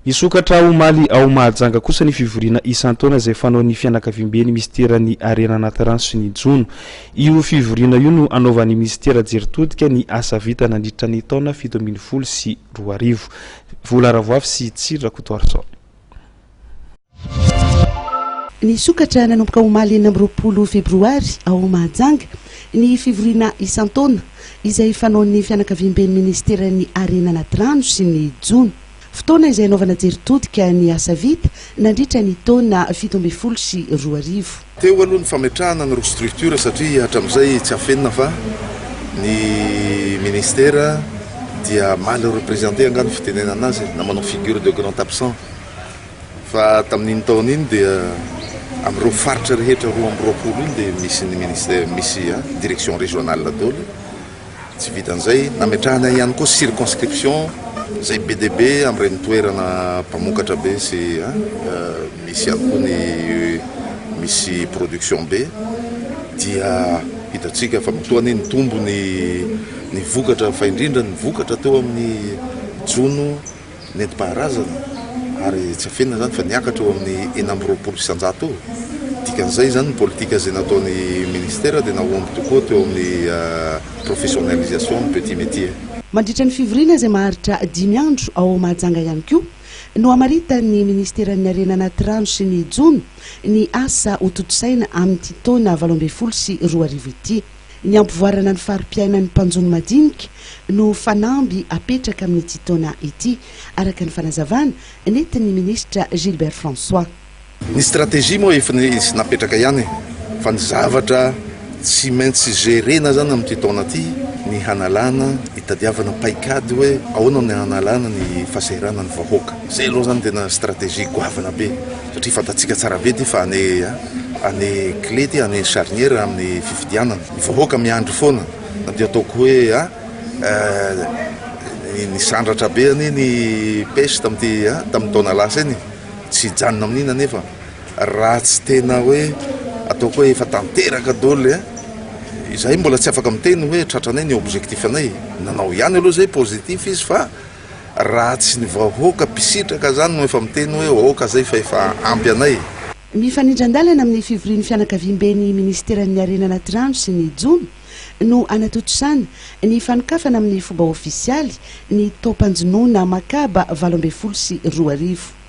Misokatra omaly ao Mahajanga kosa ny fivoriana isan-taona izay fanaon'ny fianakaviam-ben'ny ministeran'ny Arena anaty rano sy ny Jono. Io fivoriana io no anaovan'ny ministera jeritodika ny asa vita nandritra ny taona 7 sy 2 vola ravoafy sy Tsira Kotoarso. Ny sokatra nanomboka omaly 20 febroary ao Mahajanga ny fivoriana isan-taona izay fanaon'ny fianakaviam-ben'ny ministeran'ny Arena anaty rano sy ny Jono. Fotoana izay anaovana jeritodika ny asa vita nandritra ny taona 7 sy 2. Teo aloha ny fametrahana ny roa structure satria hatram'izay tsy afenina fa ny ministera dia mal représenté angano fitenenana azy na manao figure de grand absent fa tamin'iny taona iny dia amin'ireo faritra rehetra 2 iny dia misy ny ministère misy direction régionale daholo tsy vitan'izay nametrahana ihany koa circonscription zay BDB am'ireny toerana mpamokatra be sy misy ihany koa ny misy production be dia hitatsika fa mitoany ny tombo ny vokatra fa indrindra ny vokatra teo amin'ny Jono nentim-paharazana ary tsy afenina zany fa niakatra eo amin'ny 920 isan-jato dikan'izay zany ny politika zay nataon'ny ministera dia naomby tokoa teo amin'ny professionnalisation ny petit métier. Mandritra ny fivoriana izay maharitra 5 andro ao Mahajanga ihany koa no amaritan'ny ministeran'ny Arena anaty rano sy ny Jono ny asa hototosaina amin'ity taona 12 sy 2 ity. Ny ampivoarana ny farim-piainan'ny mpanjono madinika no fanamby apetraka amin'ity taona ity araka ny fanazavana nentin'ny ministra Gilbert François. Ny stratégie moa efa nisy napetraka ihany fa ny zavatra tsy maintsy gérena zany amin'ity taona ity ny hanalana itadiavana paikady hoe ahoana ny hanalana ny fahasahiranany vahoaka. Zay aloha zany tena stratégie goavana be satria fantatsika tsara be ty fa ane clé ty ane charnière amin'ny fifidianana ny vahoaka miandry foana na dia ataoko hoe ny sandratra be any ny pêche tamin'ny taona lasa iny tsy janona amin'iny anefa raha tsy tena hoe ataoko hoe efa tanteraka daholo izay mbola tsy afaka miteny hoe tratranay ny objectif anay nanao ihany aloha zay positif izy fa raha tsy ny vahoaka pisitraka zany no efa miteny hoe vahoaka zay fa efa ampy anay. Mifanindran-dalana amin'ny fivorian'ny fianakaviam-ben'ny ministeran'ny Arena anaty rano sy ny Jono no anatotosana ny fanokafana amin'ny fomba ofisialy ny taom-panjonoana makaba 12 sy 2.